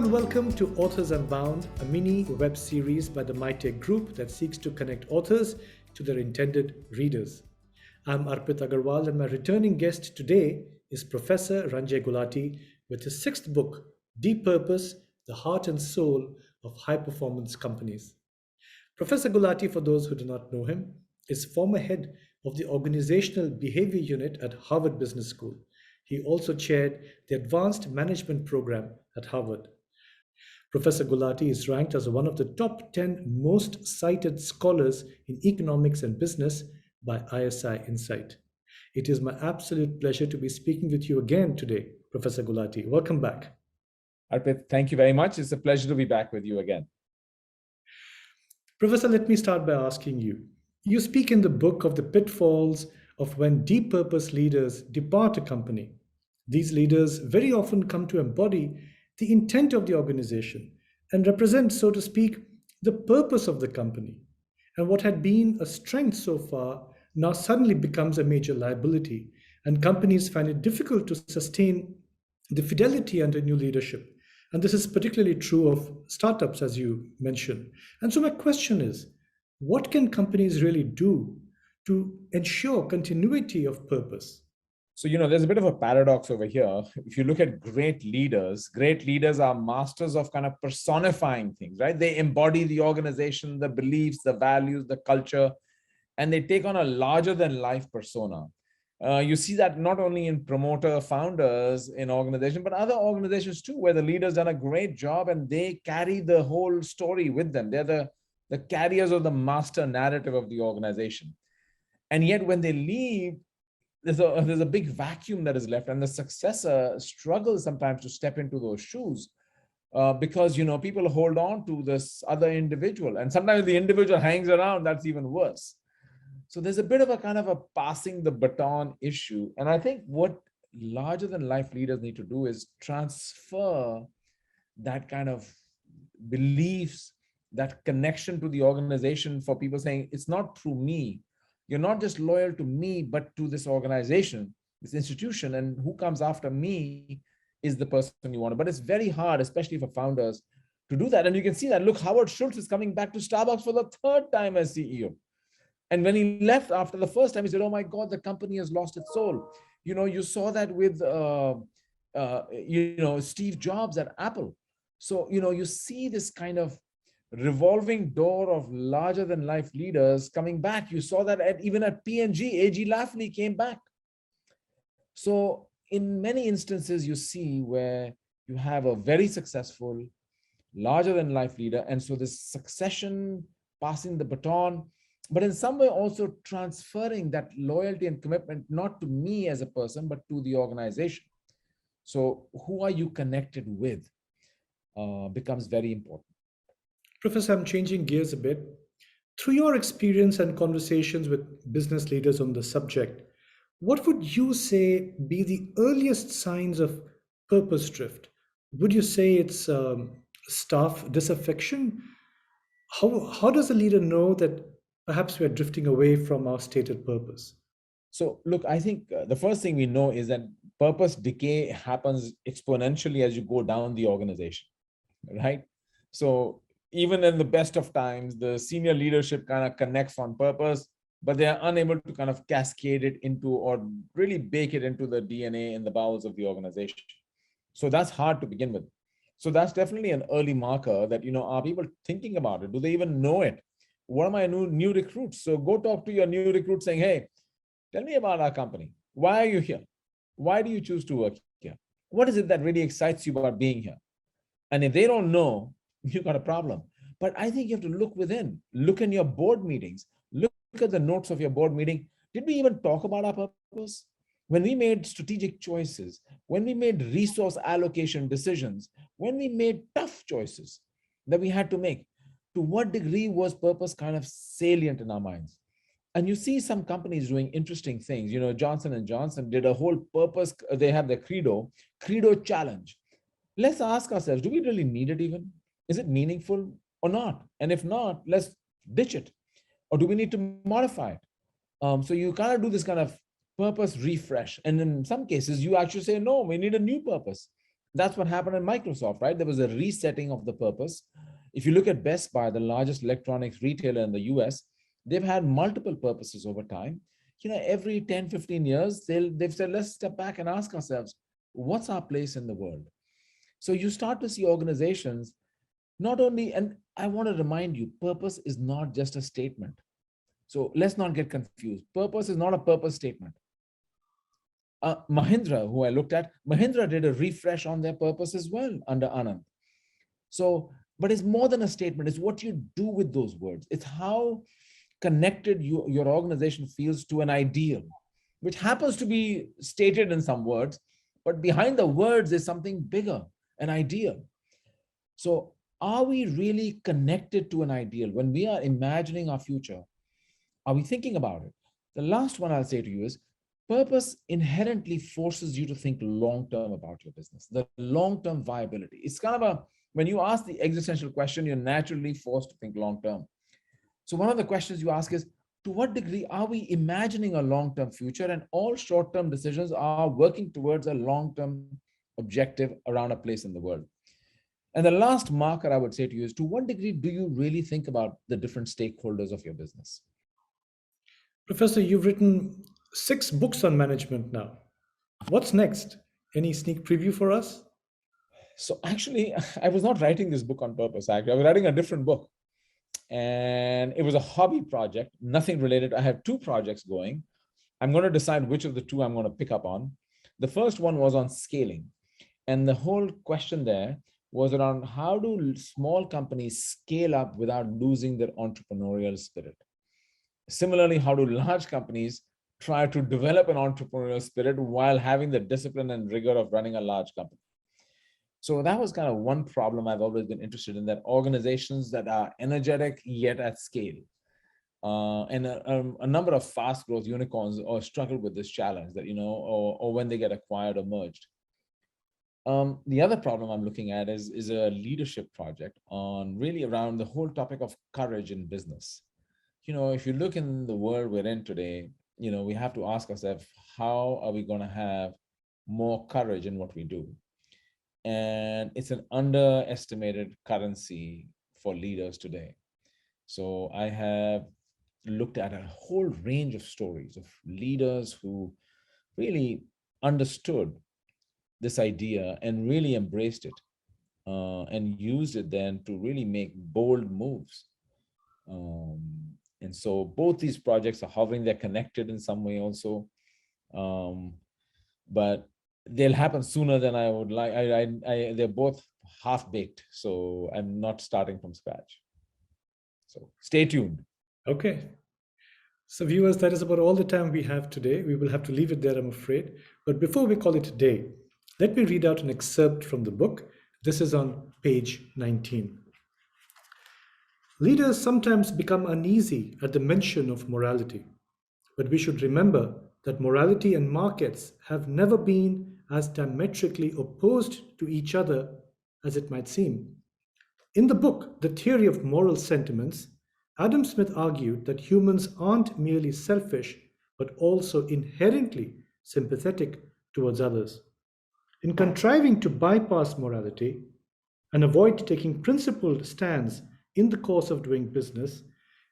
welcome to Authors Unbound, a mini web series by the MyyTake group that seeks to connect authors to their intended readers. I'm Arpit Agarwal, and my returning guest today is Professor Ranjay Gulati with his sixth book, Deep Purpose, the Heart and Soul of High Performance Companies. Professor Gulati, for those who do not know him, is former head of the Organizational Behavior Unit at Harvard Business School. He also chaired the Advanced Management Program at Harvard. Professor Gulati is ranked as one of the top 10 most cited scholars in economics and business by ISI Insight. It is my absolute pleasure to be speaking with you again today, Professor Gulati. Welcome back. Arpit, thank you very much. It's a pleasure to be back with you again. Professor, let me start by asking you. You speak in the book of the pitfalls of when deep purpose leaders depart a company. These leaders very often come to embody the intent of the organization and represent, so to speak, the purpose of the company. And what had been a strength so far now suddenly becomes a major liability, and companies find it difficult to sustain the fidelity under new leadership. And this is particularly true of startups, as you mentioned. And so my question is, what can companies really do to ensure continuity of purpose? So, there's a bit of a paradox over here. If you look at great leaders are masters of kind of personifying things, right? They embody the organization, the beliefs, the values, the culture, and they take on a larger than life persona. You see that not only in promoter founders in organizations, but other organizations too, where the leaders done a great job and they carry the whole story with them. They're the carriers of the master narrative of the organization. And yet when they leave, there's a big vacuum that is left, and the successor struggles sometimes to step into those shoes because, people hold on to this other individual, and sometimes the individual hangs around. That's even worse. So there's a bit of a kind of a passing the baton issue. And I think what larger than life leaders need to do is transfer that kind of beliefs, that connection to the organization, for people saying, it's not through me. You're not just loyal to me, but to this organization, this institution, and who comes after me is the person you want. But it's very hard, especially for founders, to do that. And you can see that. Look, Howard Schultz is coming back to Starbucks for the third time as CEO. And when he left after the first time, he said, oh my God, the company has lost its soul. You saw that with, Steve Jobs at Apple. So, you see this kind of revolving door of larger than life leaders coming back. You saw that even at P&G, A.G. Lafley came back. So in many instances, you see where you have a very successful, larger than life leader. And so this succession, passing the baton, but in some way also transferring that loyalty and commitment, not to me as a person, but to the organization. So who are you connected with becomes very important. Professor, I'm changing gears a bit. Through your experience and conversations with business leaders on the subject, what would you say be the earliest signs of purpose drift? Would you say it's staff disaffection? How does a leader know that perhaps we are drifting away from our stated purpose? So look, I think the first thing we know is that purpose decay happens exponentially as you go down the organization, right? So even in the best of times, the senior leadership kind of connects on purpose, but they are unable to kind of cascade it into or really bake it into the DNA in the bowels of the organization. So that's hard to begin with. So that's definitely an early marker that, are people thinking about it? Do they even know it? What are my new recruits? So go talk to your new recruits saying, hey, tell me about our company. Why are you here? Why do you choose to work here? What is it that really excites you about being here? And if they don't know, you've got a problem. But I think you have to look within, look in your board meetings, look at the notes of your board meeting. Did we even talk about our purpose? When we made strategic choices, when we made resource allocation decisions, when we made tough choices that we had to make, to what degree was purpose kind of salient in our minds? And you see some companies doing interesting things. Johnson & Johnson did a whole purpose. They have their credo challenge. Let's ask ourselves, do we really need it even? Is it meaningful or not? And if not, let's ditch it. Or do we need to modify it? So you kind of do this kind of purpose refresh. And in some cases, you actually say, no, we need a new purpose. That's what happened in Microsoft, right? There was a resetting of the purpose. If you look at Best Buy, the largest electronics retailer in the US, they've had multiple purposes over time. Every 10, 15 years, they've said, let's step back and ask ourselves, what's our place in the world? So you start to see organizations not only, and I want to remind you, purpose is not just a statement. So let's not get confused. Purpose is not a purpose statement. Mahindra, who I looked at, Mahindra did a refresh on their purpose as well under Anand. So, but it's more than a statement. It's what you do with those words. It's how connected your organization feels to an ideal, which happens to be stated in some words, but behind the words is something bigger, an ideal. So are we really connected to an ideal? When we are imagining our future, are we thinking about it? The last one I'll say to you is, purpose inherently forces you to think long-term about your business, the long-term viability. It's kind of when you ask the existential question, you're naturally forced to think long-term. So one of the questions you ask is, to what degree are we imagining a long-term future, and all short-term decisions are working towards a long-term objective around a place in the world? And the last marker I would say to you is, to what degree do you really think about the different stakeholders of your business? Professor, you've written 6 books on management now. What's next? Any sneak preview for us? So actually, I was not writing this book on purpose. Actually, I was writing a different book. And it was a hobby project, nothing related. I have 2 projects going. I'm going to decide which of the 2 I'm going to pick up on. The first one was on scaling. And the whole question there was around, how do small companies scale up without losing their entrepreneurial spirit? Similarly, how do large companies try to develop an entrepreneurial spirit while having the discipline and rigor of running a large company? So that was kind of one problem I've always been interested in, that organizations that are energetic yet at scale. And a number of fast growth unicorns or struggle with this challenge that, or when they get acquired or merged. The other problem I'm looking at is a leadership project on really around the whole topic of courage in business. If you look in the world we're in today, we have to ask ourselves, how are we going to have more courage in what we do? And it's an underestimated currency for leaders today. So I have looked at a whole range of stories of leaders who really understood this idea and really embraced it and used it then to really make bold moves. And so both these projects are hovering, they're connected in some way also, but they'll happen sooner than I would like. They're both half-baked, so I'm not starting from scratch. So stay tuned. Okay. So viewers, that is about all the time we have today. We will have to leave it there, I'm afraid. But before we call it a day, let me read out an excerpt from the book. This is on page 19. Leaders sometimes become uneasy at the mention of morality, but we should remember that morality and markets have never been as diametrically opposed to each other as it might seem. In the book, The Theory of Moral Sentiments, Adam Smith argued that humans aren't merely selfish, but also inherently sympathetic towards others. In contriving to bypass morality and avoid taking principled stands in the course of doing business,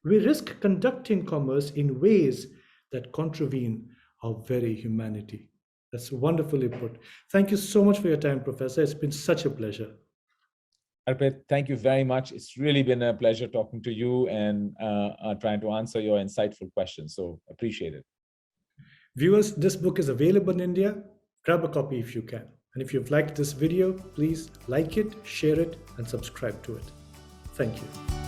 we risk conducting commerce in ways that contravene our very humanity. That's wonderfully put. Thank you so much for your time, Professor. It's been such a pleasure. Arpit, thank you very much. It's really been a pleasure talking to you and trying to answer your insightful questions. So appreciate it. Viewers, this book is available in India. Grab a copy if you can. And if you've liked this video, please like it, share it, and subscribe to it. Thank you.